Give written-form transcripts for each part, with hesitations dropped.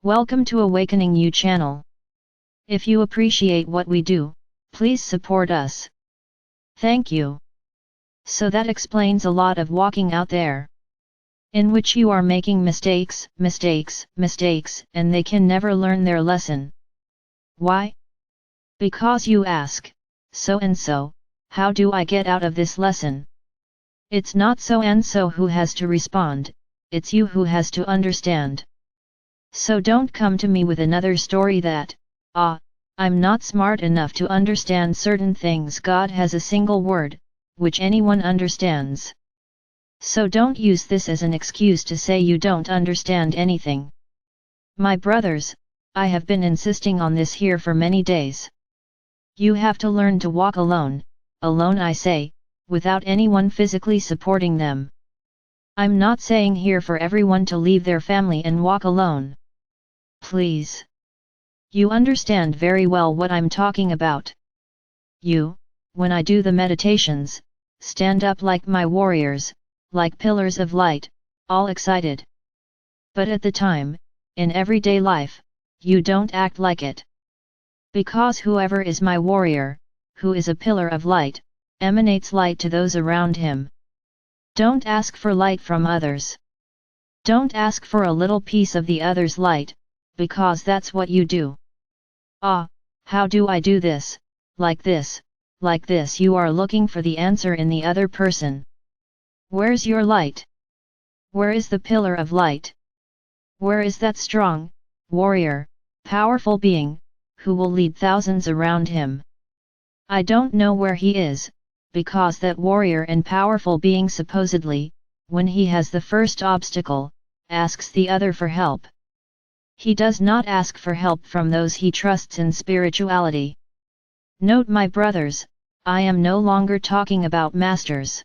Welcome to Awakening You channel. If you appreciate what we do, please support us. Thank you. So that explains a lot of walking out there, in which you are making mistakes, and they can never learn their lesson. Why? Because you ask, so and so, how do I get out of this lesson? It's not so and so who has to respond, it's you who has to understand. So don't come to me with another story that, I'm not smart enough to understand certain things. God has a single word, which anyone understands. So don't use this as an excuse to say you don't understand anything. My brothers, I have been insisting on this here for many days. You have to learn to walk alone I say, without anyone physically supporting them. I'm not saying here for everyone to leave their family and walk alone. Please. You understand very well what I'm talking about. You, when I do the meditations, stand up like my warriors, like pillars of light, all excited. But at the time, in everyday life, you don't act like it. Because whoever is my warrior, who is a pillar of light, emanates light to those around him. Don't ask for light from others. Don't ask for a little piece of the other's light, because that's what you do. How do I do this, like this, like this? You are looking for the answer in the other person. Where's your light? Where is the pillar of light? Where is that strong, warrior, powerful being, who will lead thousands around him? I don't know where he is, because that warrior and powerful being supposedly, when he has the first obstacle, asks the other for help. He does not ask for help from those he trusts in spirituality. Note, my brothers, I am no longer talking about masters.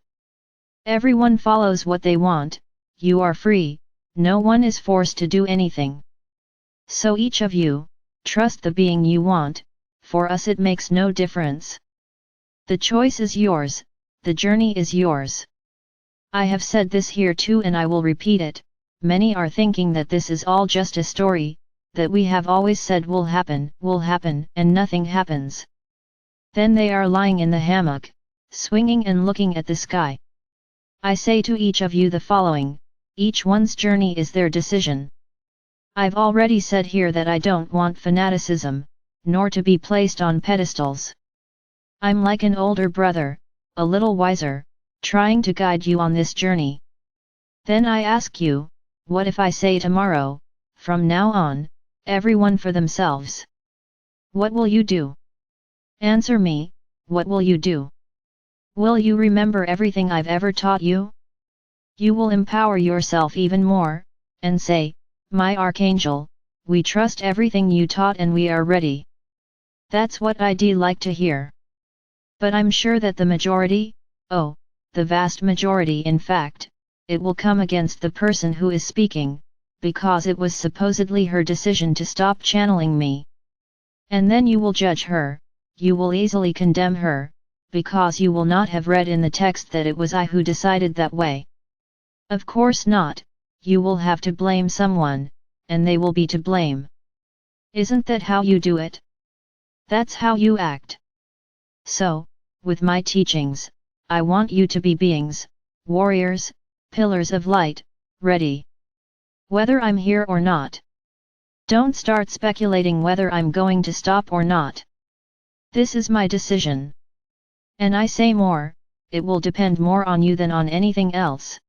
Everyone follows what they want, you are free, no one is forced to do anything. So each of you, trust the being you want, for us it makes no difference. The choice is yours, the journey is yours. I have said this here too and I will repeat it. Many are thinking that this is all just a story, that we have always said will happen, and nothing happens. Then they are lying in the hammock, swinging and looking at the sky. I say to each of you the following, each one's journey is their decision. I've already said here that I don't want fanaticism, nor to be placed on pedestals. I'm like an older brother, a little wiser, trying to guide you on this journey. Then I ask you, what if I say tomorrow, from now on, everyone for themselves? What will you do? Answer me, what will you do? Will you remember everything I've ever taught you? You will empower yourself even more, and say, my Archangel, we trust everything you taught and we are ready. That's what I'd like to hear. But I'm sure that the majority, the vast majority in fact, it will come against the person who is speaking, because it was supposedly her decision to stop channeling me. And then you will judge her, you will easily condemn her, because you will not have read in the text that it was I who decided that way. Of course not, you will have to blame someone, and they will be to blame. Isn't that how you do it? That's how you act. So, with my teachings, I want you to be beings, warriors, pillars of light, ready. Whether I'm here or not. Don't start speculating whether I'm going to stop or not. This is my decision. And I say more, it will depend more on you than on anything else.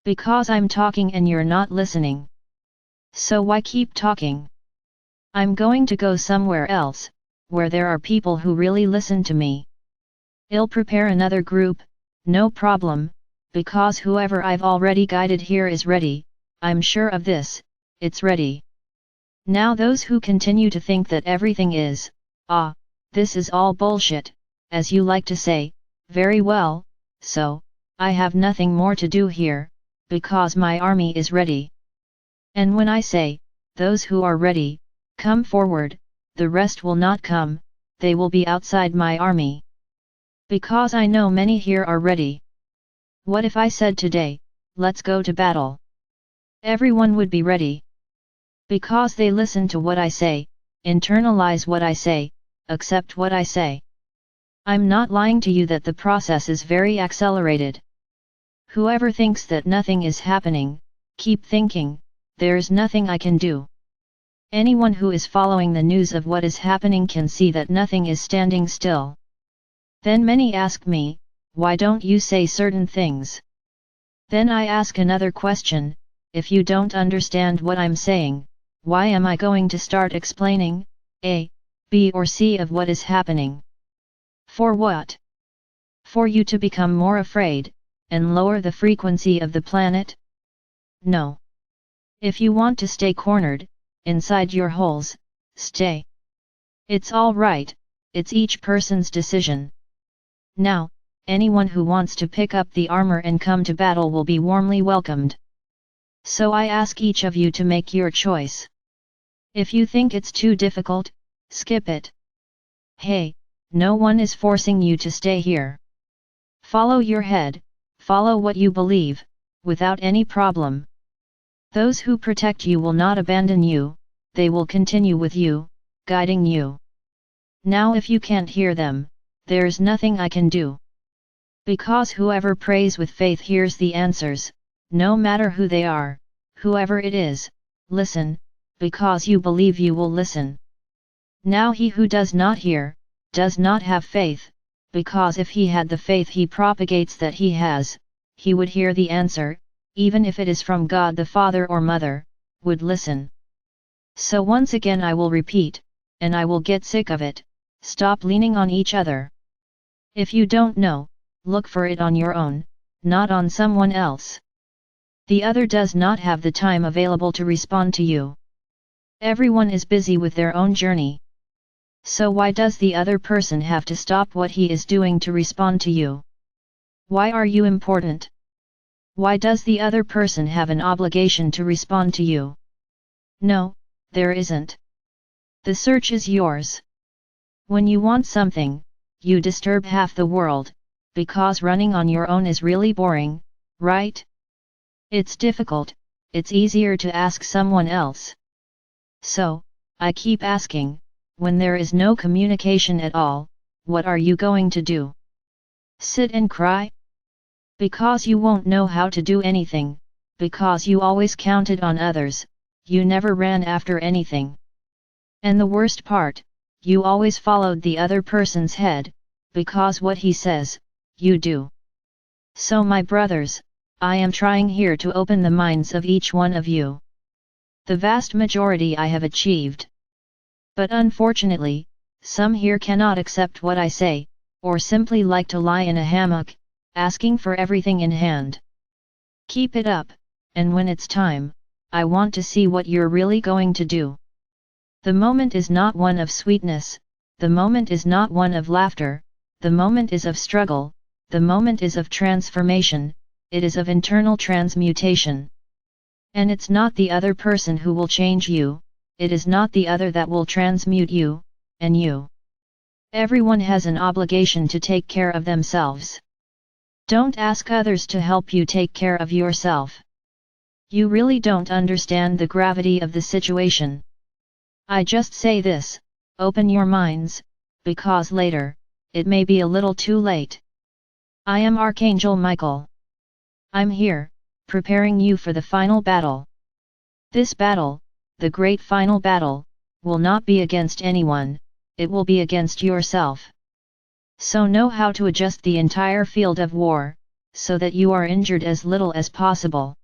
Because I'm talking and you're not listening. So why keep talking? I'm going to go somewhere else, where there are people who really listen to me. I'll prepare another group, no problem, because whoever I've already guided here is ready, I'm sure of this, it's ready. Now those who continue to think that everything is, this is all bullshit, as you like to say, very well, so, I have nothing more to do here, because my army is ready. And when I say, those who are ready, come forward, the rest will not come, they will be outside my army. Because I know many here are ready. What if I said today, let's go to battle? Everyone would be ready. Because they listen to what I say, internalize what I say, accept what I say. I'm not lying to you that the process is very accelerated. Whoever thinks that nothing is happening, keep thinking, there's nothing I can do. Anyone who is following the news of what is happening can see that nothing is standing still. Then many ask me, why don't you say certain things? Then I ask another question, if you don't understand what I'm saying, why am I going to start explaining A, B or C of what is happening? For what? For you to become more afraid, and lower the frequency of the planet? No. If you want to stay cornered, inside your holes, stay. It's all right, it's each person's decision. Now, anyone who wants to pick up the armor and come to battle will be warmly welcomed. So I ask each of you to make your choice. If you think it's too difficult, skip it. Hey, no one is forcing you to stay here. Follow your head, follow what you believe, without any problem. Those who protect you will not abandon you, they will continue with you, guiding you. Now if you can't hear them, there's nothing I can do. Because whoever prays with faith hears the answers, no matter who they are, whoever it is, listen, because you believe you will listen. Now he who does not hear, does not have faith, because if he had the faith he propagates that he has, he would hear the answer, even if it is from God the Father or Mother, would listen. So once again I will repeat, and I will get sick of it, stop leaning on each other. If you don't know, look for it on your own, not on someone else. The other does not have the time available to respond to you. Everyone is busy with their own journey. So why does the other person have to stop what he is doing to respond to you? Why are you important? Why does the other person have an obligation to respond to you? No, there isn't. The search is yours. When you want something, you disturb half the world, because running on your own is really boring, right? It's difficult, it's easier to ask someone else. So, I keep asking, when there is no communication at all, what are you going to do? Sit and cry? Because you won't know how to do anything, because you always counted on others, you never ran after anything. And the worst part, you always followed the other person's head, because what he says, you do. So my brothers, I am trying here to open the minds of each one of you. The vast majority I have achieved. But unfortunately, some here cannot accept what I say, or simply like to lie in a hammock, asking for everything in hand. Keep it up, and when it's time, I want to see what you're really going to do. The moment is not one of sweetness, the moment is not one of laughter, the moment is of struggle, the moment is of transformation, it is of internal transmutation. And it's not the other person who will change you, it is not the other that will transmute you, and you. Everyone has an obligation to take care of themselves. Don't ask others to help you take care of yourself. You really don't understand the gravity of the situation. I just say this, open your minds, because later, it may be a little too late. I am Archangel Michael. I'm here, preparing you for the final battle. This battle, the great final battle, will not be against anyone, it will be against yourself. So know how to adjust the entire field of war, so that you are injured as little as possible.